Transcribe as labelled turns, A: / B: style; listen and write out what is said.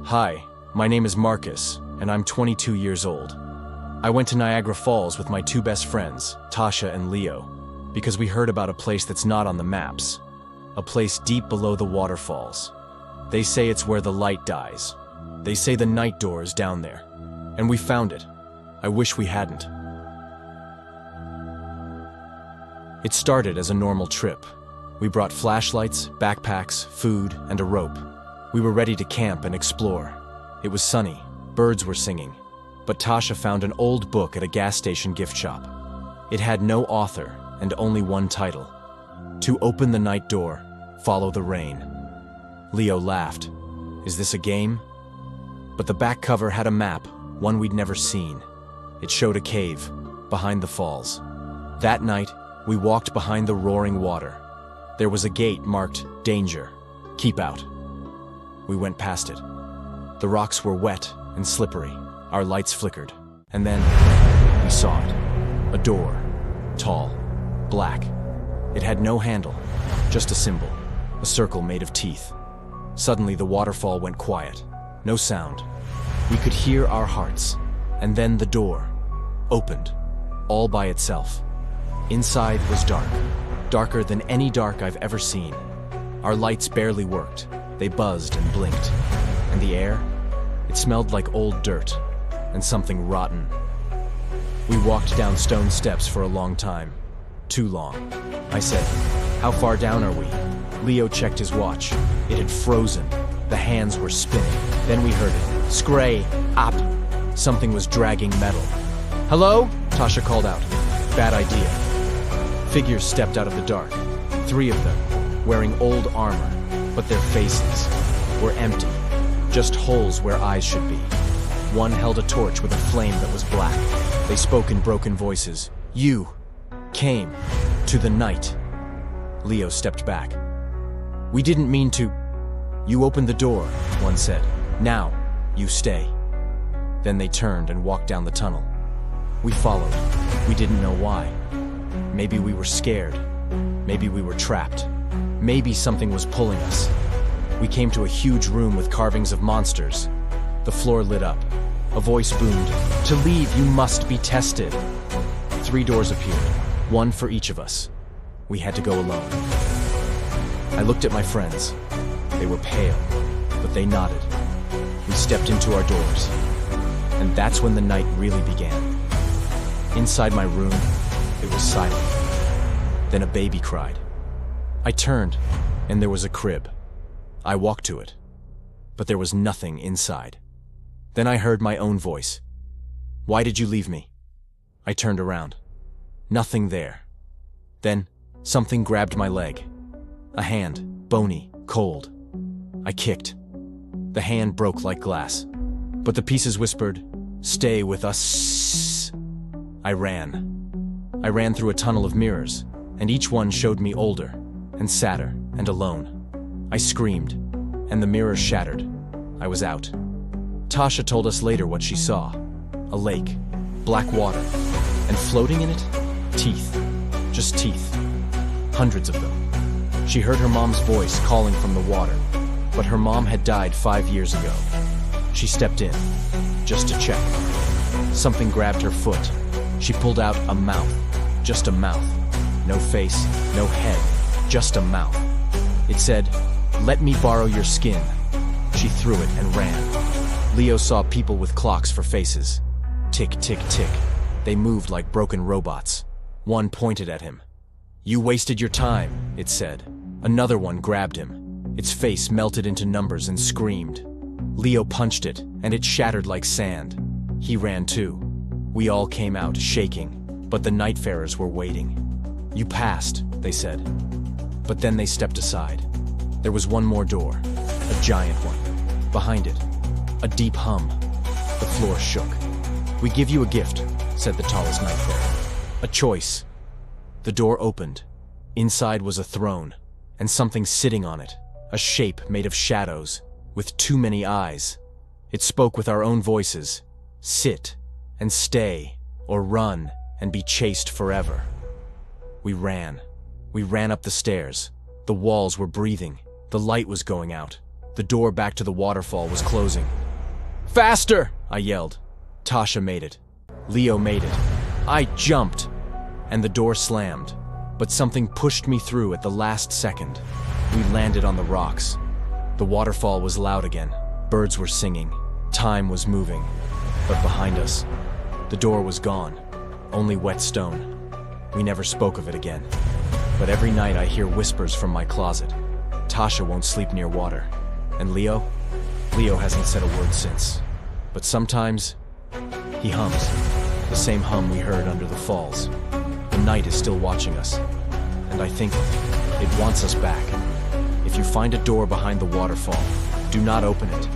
A: Hi, my name is Marcus, and I'm 22 years old. I went to Niagara Falls with my two best friends, Tasha and Leo, because we heard about a place that's not on the maps, a place deep below the waterfalls. They say it's where the light dies. They say the night door is down there, and we found it. I wish we hadn't. It started as a normal trip. We brought flashlights, backpacks, food, and a rope. We were ready to camp and explore. It was sunny, birds were singing, but Tasha found an old book at a gas station gift shop. It had no author and only one title: To Open the Night Door, Follow the Rain. Leo laughed. Is this a game? But the back cover had a map, one we'd never seen. It showed a cave, behind the falls. That night, we walked behind the roaring water. There was a gate marked, Danger, Keep Out. We went past it. The rocks were wet and slippery. Our lights flickered. And then, we saw it. A door. Tall. Black. It had no handle. Just a symbol. A circle made of teeth. Suddenly, the waterfall went quiet. No sound. We could hear our hearts. And then the door opened. All by itself. Inside was dark. Darker than any dark I've ever seen. Our lights barely worked. They buzzed and blinked. And the air? It smelled like old dirt and something rotten. We walked down stone steps for a long time. Too long. I said, "How far down are we?" Leo checked his watch. It had frozen. The hands were spinning. Then we heard it. Scray! Up! Something was dragging metal. "Hello?" Tasha called out. Bad idea. Figures stepped out of the dark. 3 of them, wearing old armor, but their faces were empty. Just holes where eyes should be. One held a torch with a flame that was black. They spoke in broken voices. "You came to the night." Leo stepped back. "We didn't mean to." "You opened the door," one said. "Now, you stay." Then they turned and walked down the tunnel. We followed. We didn't know why. Maybe we were scared. Maybe we were trapped. Maybe something was pulling us. We came to a huge room with carvings of monsters. The floor lit up. A voice boomed, "To leave, you must be tested." 3 doors appeared, one for each of us. We had to go alone. I looked at my friends. They were pale, but they nodded. We stepped into our doors. And that's when the night really began. Inside my room, it was silent. Then a baby cried. I turned, and there was a crib. I walked to it, but there was nothing inside. Then I heard my own voice. "Why did you leave me?" I turned around. Nothing there. Then, something grabbed my leg. A hand, bony, cold. I kicked. The hand broke like glass, but the pieces whispered, "Stay with us." I ran. I ran through a tunnel of mirrors, and each one showed me older, and sadder, and alone. I screamed, and the mirrors shattered. I was out. Tasha told us later what she saw. A lake, black water, and floating in it, teeth. Just teeth. Hundreds of them. She heard her mom's voice calling from the water, but her mom had died 5 years ago. She stepped in, just to check. Something grabbed her foot. She pulled out a mouth. Just a mouth. No face, no head, just a mouth. It said, "Let me borrow your skin." She threw it and ran. Leo saw people with clocks for faces. Tick, tick, tick. They moved like broken robots. One pointed at him. "You wasted your time," it said. Another one grabbed him. Its face melted into numbers and screamed. Leo punched it, and it shattered like sand. He ran too. We all came out, shaking, but the Nightfarers were waiting. "You passed," they said. But then they stepped aside. There was one more door, a giant one. Behind it, a deep hum. The floor shook. "We give you a gift," said the tallest Nightfarer. "A choice." The door opened. Inside was a throne, and something sitting on it, a shape made of shadows, with too many eyes. It spoke with our own voices. "Sit, and stay, or run, and be chased forever." We ran. We ran up the stairs. The walls were breathing. The light was going out. The door back to the waterfall was closing. "Faster!" I yelled. Tasha made it. Leo made it. I jumped, and the door slammed, but something pushed me through at the last second. We landed on the rocks. The waterfall was loud again. Birds were singing. Time was moving. But behind us, the door was gone. Only wet stone. We never spoke of it again. But every night I hear whispers from my closet. Tasha won't sleep near water. And Leo? Leo hasn't said a word since. But sometimes, he hums. The same hum we heard under the falls. The night is still watching us. And I think it wants us back. If you find a door behind the waterfall, do not open it.